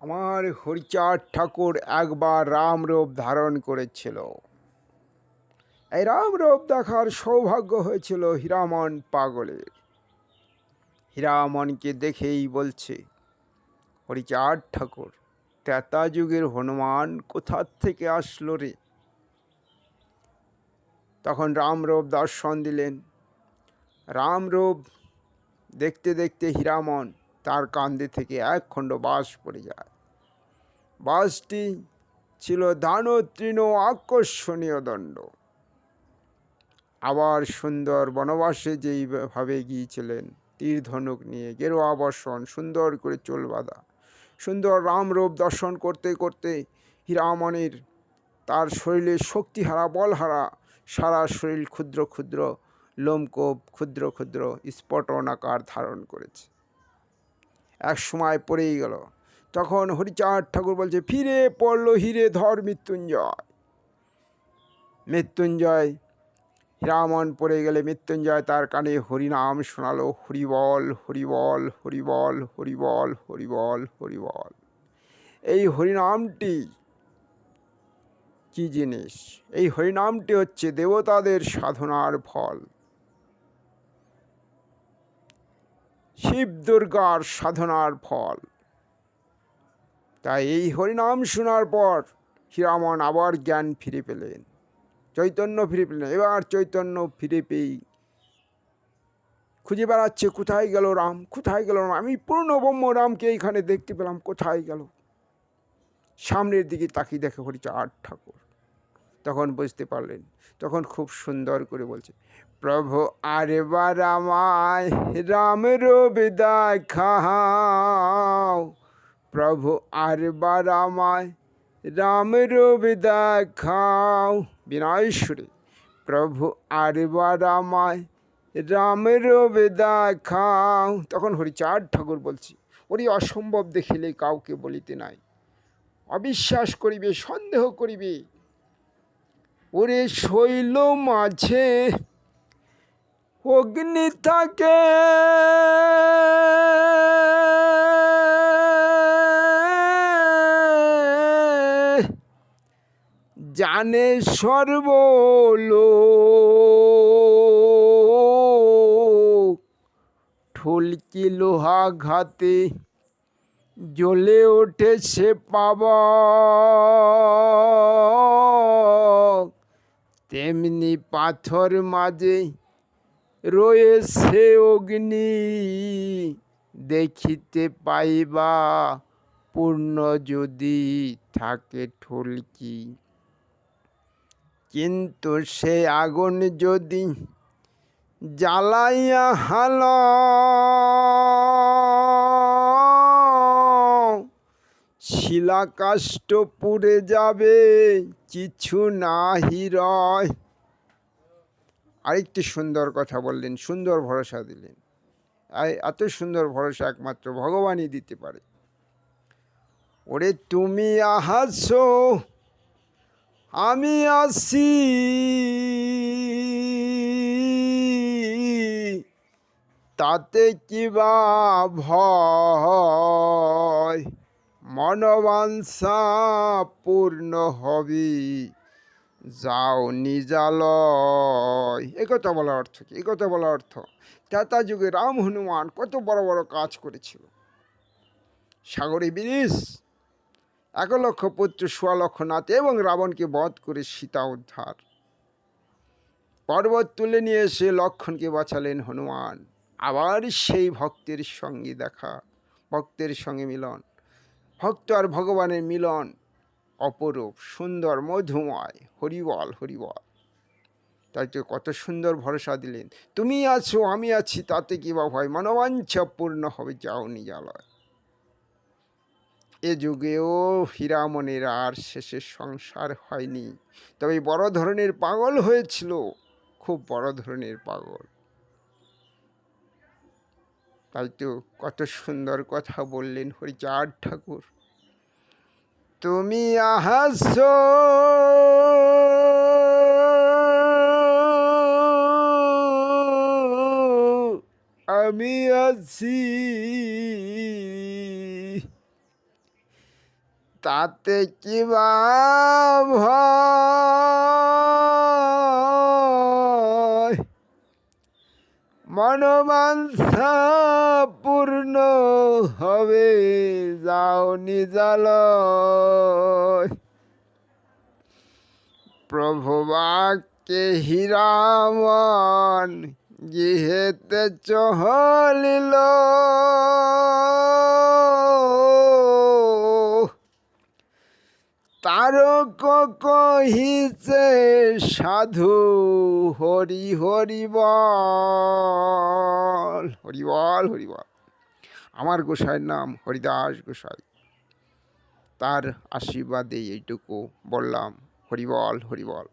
আমার হরিচাঁদ ঠাকুর একবার রামরূপ ধারণ করেছিল। এই রামরূপ দেখার সৌভাগ্য হয়েছিল হীরামন পাগলের। হীরামনকে দেখেই বলছে, হরিচাঁদ ঠাকুর, ত্রেতা যুগের হনুমান কোথা থেকে আসলো রে? তখন রামরূপ দর্শন দিলেন। রামরূপ দেখতে দেখতে হীরামন তার কাঁধে থেকে এক খণ্ড বাঁশ পড়ে যায়। বাঁশটি ছিল দান তৃণ আকর্ষণীয় দণ্ড। আবার সুন্দর বনবাসে যেইভাবে গিয়েছিলেন, তীর ধনুক নিয়ে, গেরুয়া বর্ষণ, সুন্দর করে চুল বাঁধা, সুন্দর রামরূপ দর্শন করতে করতে হীরামনের তার শরীরে শক্তিহারা বলহারা, সারা শরীর ক্ষুদ্র ক্ষুদ্র লোমকূপ ক্ষুদ্র ক্ষুদ্র স্ফোটনাকার ধারণ করেছে। এক সময় পড়েই গেল। তখন হরিচাঁদ ঠাকুর বলছে, ফিরে পড়ল হিরে ধর মৃত্যুঞ্জয়। মৃত্যুঞ্জয় হীরামন পড়ে গেলে মৃত্যুঞ্জয় তার কানে হরিনাম শোনালো, হরিবল হরিবল হরিবল হরিবল হরিবল হরিবল। এই হরিনামটি কি জিনিস? এই হরিনামটি হচ্ছে দেবতাদের সাধনার ফল, শিব দুর্গার সাধনার ফল। তাই এই হরিনাম শোনার পর হীরামন আবার জ্ঞান ফিরে পেলেন, চৈতন্য ফিরে পেলেন। এবার চৈতন্য ফিরে পেয়েই খুঁজে বেড়াচ্ছে, কোথায় গেল রাম, কোথায় গেল রাম? আমি পূর্ণ ব্রহ্ম রামকে এইখানে দেখতে পেলাম, কোথায় গেল? সামনের দিকে তাকিয়ে দেখে হরিচাঁদ ঠাকুর। তখন বুঝতে পারলেন, তখন খুব সুন্দর করে বলছে, প্রভু আরেবার আমায় রামের দেখাও, প্রভু আরেবার আমায় রামের দেখাও। বিনয় সুরে, প্রভু আরেবার আমায় রামের দেখাও। তখন হরিচাঁদ ঠাকুর বলছি, ওরে অসম্ভব দেখিলে কাউকে বলিতে নাই, অবিশ্বাস করিবে, সন্দেহ করিবে। ওরে শৈল মাঝে অগ্নি থাকে, জানে সর্বলোক, ঢুলকি লোহা ঘাতে জ্বলে ওঠে সে পাবক, তেমনি পাথর মাঝে রয়েছে অগ্নি, দেখিতে পাইবা পূর্ণ যদি থাকে ঢুলকি। কিন্তু সে আগুন যদি জ্বালাইয়া হাল, শিলাকাষ্ঠ পুড়ে যাবে, কিছু নাহি রয়। আরেকটি সুন্দর কথা বললেন, সুন্দর ভরসা দিলেন। এত সুন্দর ভরসা একমাত্র ভগবানই দিতে পারে। ওরে তুমি আহাছো, আমি আসি, তাতে কিবা ভয়, মনোবাঞ্ছা পূর্ণ হবে, যাও নিজালয়। একথা বলার অর্থ কি? একথা বলার অর্থ, ত্রেতা যুগে রাম হনুমান কত বড় বড় কাজ করেছিল। সাগরে বিরিশ, 1,00,000 পুত্র, 1,00,000 নাতি এবং রাবণকে বধ করে সীতা উদ্ধার। পর্বত তুলে নিয়ে এসে লক্ষ্মণকে বাঁচালেন হনুমান। আবার সেই ভক্তের সঙ্গে দেখা, ভক্তের সঙ্গে মিলন, ভক্ত আর ভগবানের মিলন অপরূপ, সুন্দর, মধুময়। হরিবল হরিবল। তাই তো কত সুন্দর ভরসা দিলেন, তুমি আছো আমি আছি, তাতে কি বা ভয়, মনোবাঞ্ছা পূর্ণ হবে, যাও নিজালয়। এ যুগেও হীরামনের আর শেষে সংসার হয়নি, তবে বড় ধরনের পাগল হয়েছিল, খুব বড় ধরনের পাগল। তাই তো কত সুন্দর কথা বললেন হরিচাঁদ ঠাকুর, তুমি আহাছো, আমি আছি, তাতে কি বা ভয়, মনোবাঞ্ছা পূর্ণ হবে, যাও নিজালয়। প্রভু বাক্যে হীরামন গৃহেতে চহলিল, তারক কহিছে সাধু হরি হরি বল, হরি বল হরি বল। আমার গোসাইয়ের নাম হরিদাস গোসাই, তার আশীর্বাদে এইটুকু বললাম, হরি বল হরি বল।